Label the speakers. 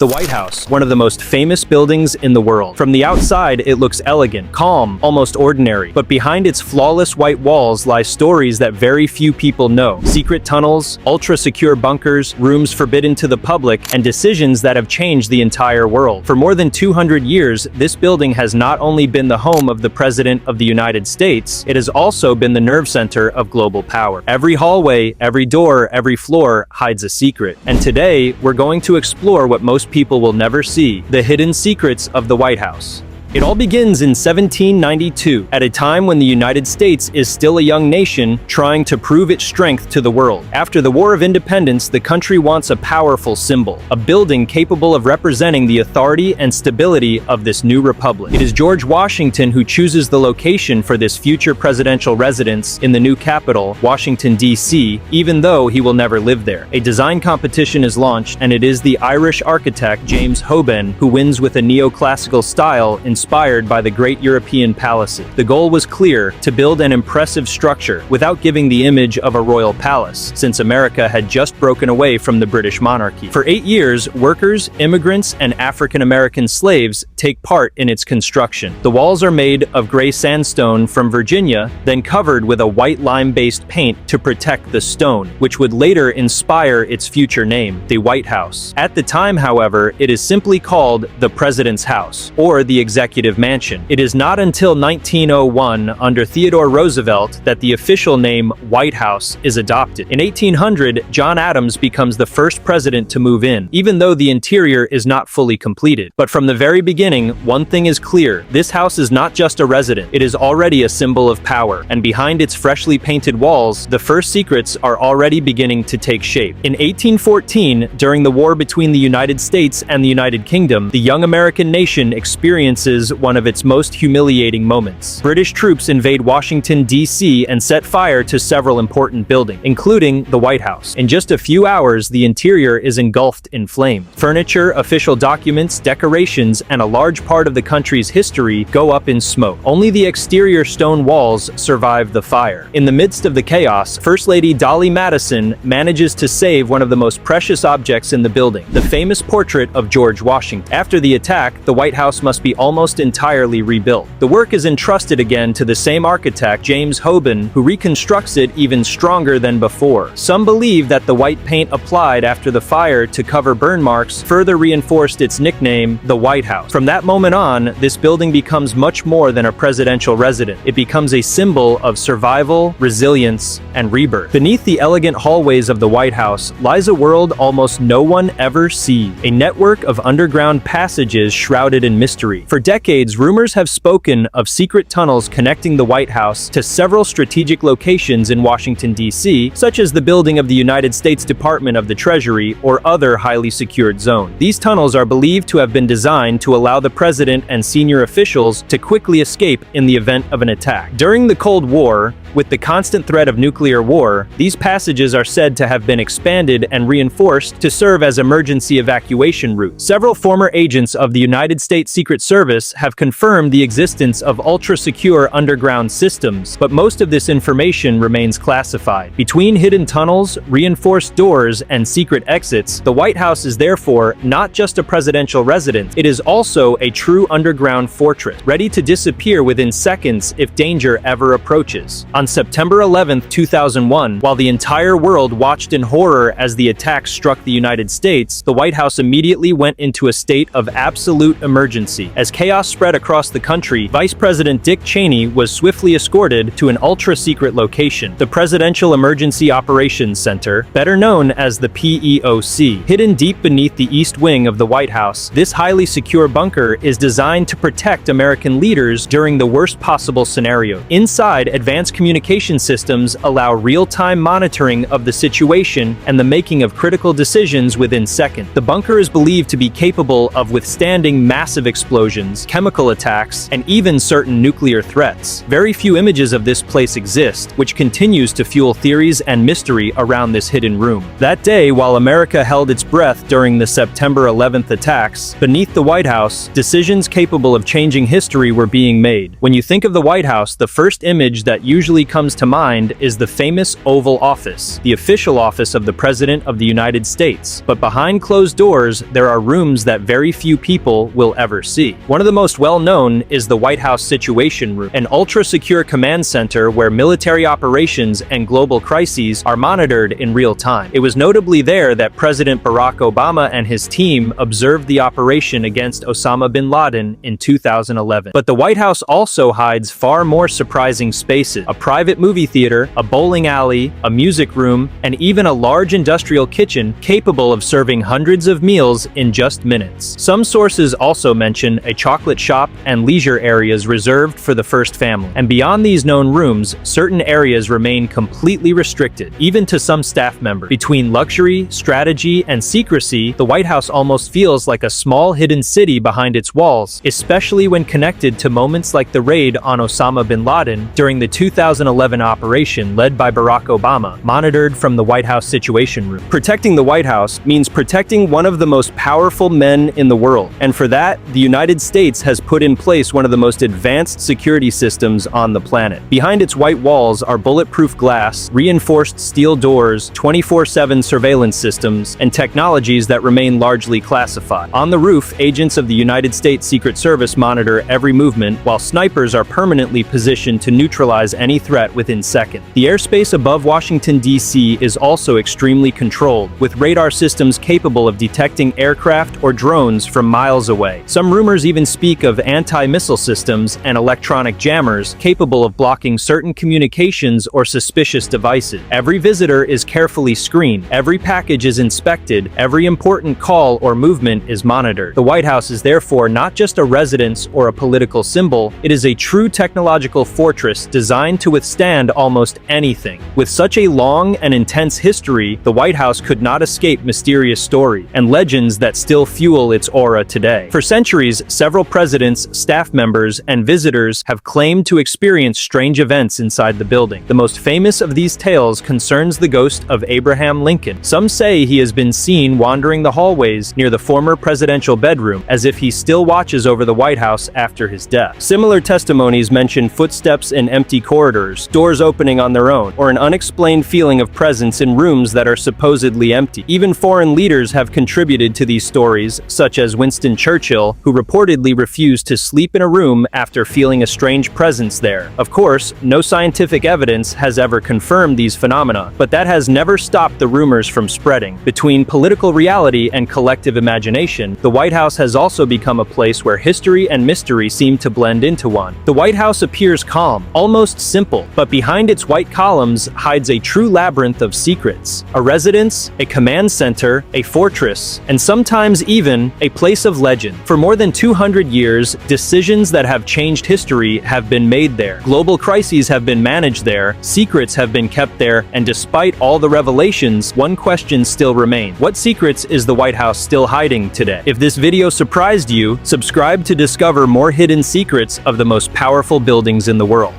Speaker 1: The White House, one of the most famous buildings in the world. From the outside, it looks elegant, calm, almost ordinary. But behind its flawless white walls lie stories that very few people know. Secret tunnels, ultra-secure bunkers, rooms forbidden to the public, and decisions that have changed the entire world. For more than 200 years, this building has not only been the home of the President of the United States, it has also been the nerve center of global power. Every hallway, every door, every floor hides a secret. And today, we're going to explore what most people will never see: the hidden secrets of the White House. It all begins in 1792, at a time when the United States is still a young nation trying to prove its strength to the world. After the War of Independence, the country wants a powerful symbol, a building capable of representing the authority and stability of this new republic. It is George Washington who chooses the location for this future presidential residence in the new capital, Washington, D.C., even though he will never live there. A design competition is launched, and it is the Irish architect James Hoban who wins with a neoclassical style inspired by the great European palaces. The goal was clear: to build an impressive structure without giving the image of a royal palace, since America had just broken away from the British monarchy. For 8 years, workers, immigrants, and African-American slaves take part in its construction. The walls are made of gray sandstone from Virginia, then covered with a white lime-based paint to protect the stone, which would later inspire its future name, the White House. At the time, however, it is simply called the President's House, or the Executive Mansion. It is not until 1901, under Theodore Roosevelt, that the official name White House is adopted. In 1800, John Adams becomes the first president to move in, even though the interior is not fully completed. But from the very beginning, one thing is clear: this house is not just a residence, it is already a symbol of power, and behind its freshly painted walls, the first secrets are already beginning to take shape. In 1814, during the war between the United States and the United Kingdom, the young American nation experiences one of its most humiliating moments. British troops invade Washington, D.C. and set fire to several important buildings, including the White House. In just a few hours, the interior is engulfed in flame. Furniture, official documents, decorations, and a large part of the country's history go up in smoke. Only the exterior stone walls survive the fire. In the midst of the chaos, First Lady Dolly Madison manages to save one of the most precious objects in the building, the famous portrait of George Washington. After the attack, the White House must be almost entirely rebuilt. The work is entrusted again to the same architect, James Hoban, who reconstructs it even stronger than before. Some believe that the white paint applied after the fire to cover burn marks further reinforced its nickname, the White House. From that moment on, this building becomes much more than a presidential residence. It becomes a symbol of survival, resilience, and rebirth. Beneath the elegant hallways of the White House lies a world almost no one ever sees, a network of underground passages shrouded in mystery. For decades, rumors have spoken of secret tunnels connecting the White House to several strategic locations in Washington, D.C., such as the building of the United States Department of the Treasury or other highly secured zones. These tunnels are believed to have been designed to allow the president and senior officials to quickly escape in the event of an attack. During the Cold War, with the constant threat of nuclear war, these passages are said to have been expanded and reinforced to serve as emergency evacuation routes. Several former agents of the United States Secret Service have confirmed the existence of ultra-secure underground systems, but most of this information remains classified. Between hidden tunnels, reinforced doors, and secret exits, the White House is therefore not just a presidential residence, it is also a true underground fortress, ready to disappear within seconds if danger ever approaches. On September 11, 2001, while the entire world watched in horror as the attack struck the United States, the White House immediately went into a state of absolute emergency. As chaos spread across the country, Vice President Dick Cheney was swiftly escorted to an ultra-secret location, the Presidential Emergency Operations Center, better known as the PEOC. Hidden deep beneath the east wing of the White House, this highly secure bunker is designed to protect American leaders during the worst possible scenario. Inside, advanced communication systems allow real-time monitoring of the situation and the making of critical decisions within seconds. The bunker is believed to be capable of withstanding massive explosions, bombings, chemical attacks, and even certain nuclear threats. Very few images of this place exist, which continues to fuel theories and mystery around this hidden room. That day, while America held its breath during the September 11th attacks, beneath the White House, decisions capable of changing history were being made. When you think of the White House, the first image that usually comes to mind is the famous Oval Office, the official office of the President of the United States. But behind closed doors, there are rooms that very few people will ever see. One of the most well-known is the White House Situation Room, an ultra-secure command center where military operations and global crises are monitored in real time. It was notably there that President Barack Obama and his team observed the operation against Osama bin Laden in 2011. But the White House also hides far more surprising spaces: a private movie theater, a bowling alley, a music room, and even a large industrial kitchen capable of serving hundreds of meals in just minutes. Some sources also mention a chocolate shop and leisure areas reserved for the first family. And beyond these known rooms, certain areas remain completely restricted, even to some staff members. Between luxury, strategy, and secrecy, the White House almost feels like a small hidden city behind its walls, especially when connected to moments like the raid on Osama bin Laden during the 2011 operation led by Barack Obama, monitored from the White House Situation Room. Protecting the White House means protecting one of the most powerful men in the world, and for that, the United States has put in place one of the most advanced security systems on the planet. Behind its white walls are bulletproof glass, reinforced steel doors, 24/7 surveillance systems, and technologies that remain largely classified. On the roof, agents of the United States Secret Service monitor every movement, while snipers are permanently positioned to neutralize any threat within seconds. The airspace above Washington, D.C. is also extremely controlled, with radar systems capable of detecting aircraft or drones from miles away. Some rumors even speak of anti-missile systems and electronic jammers capable of blocking certain communications or suspicious devices. Every visitor is carefully screened, every package is inspected, every important call or movement is monitored. The White House is therefore not just a residence or a political symbol, it is a true technological fortress designed to withstand almost anything. With such a long and intense history, the White House could not escape mysterious stories and legends that still fuel its aura today. For centuries, several presidents, staff members, and visitors have claimed to experience strange events inside the building. The most famous of these tales concerns the ghost of Abraham Lincoln. Some say he has been seen wandering the hallways near the former presidential bedroom, as if he still watches over the White House after his death. Similar testimonies mention footsteps in empty corridors, doors opening on their own, or an unexplained feeling of presence in rooms that are supposedly empty. Even foreign leaders have contributed to these stories, such as Winston Churchill, who reportedly refused to sleep in a room after feeling a strange presence there. Of course, no scientific evidence has ever confirmed these phenomena, but that has never stopped the rumors from spreading. Between political reality and collective imagination, the White House has also become a place where history and mystery seem to blend into one. The White House appears calm, almost simple, but behind its white columns hides a true labyrinth of secrets. A residence, a command center, a fortress, and sometimes even a place of legend. For more than 200 years, decisions that have changed history have been made there. Global crises have been managed there, secrets have been kept there, and despite all the revelations, one question still remains. What secrets is the White House still hiding today? If this video surprised you, subscribe to discover more hidden secrets of the most powerful buildings in the world.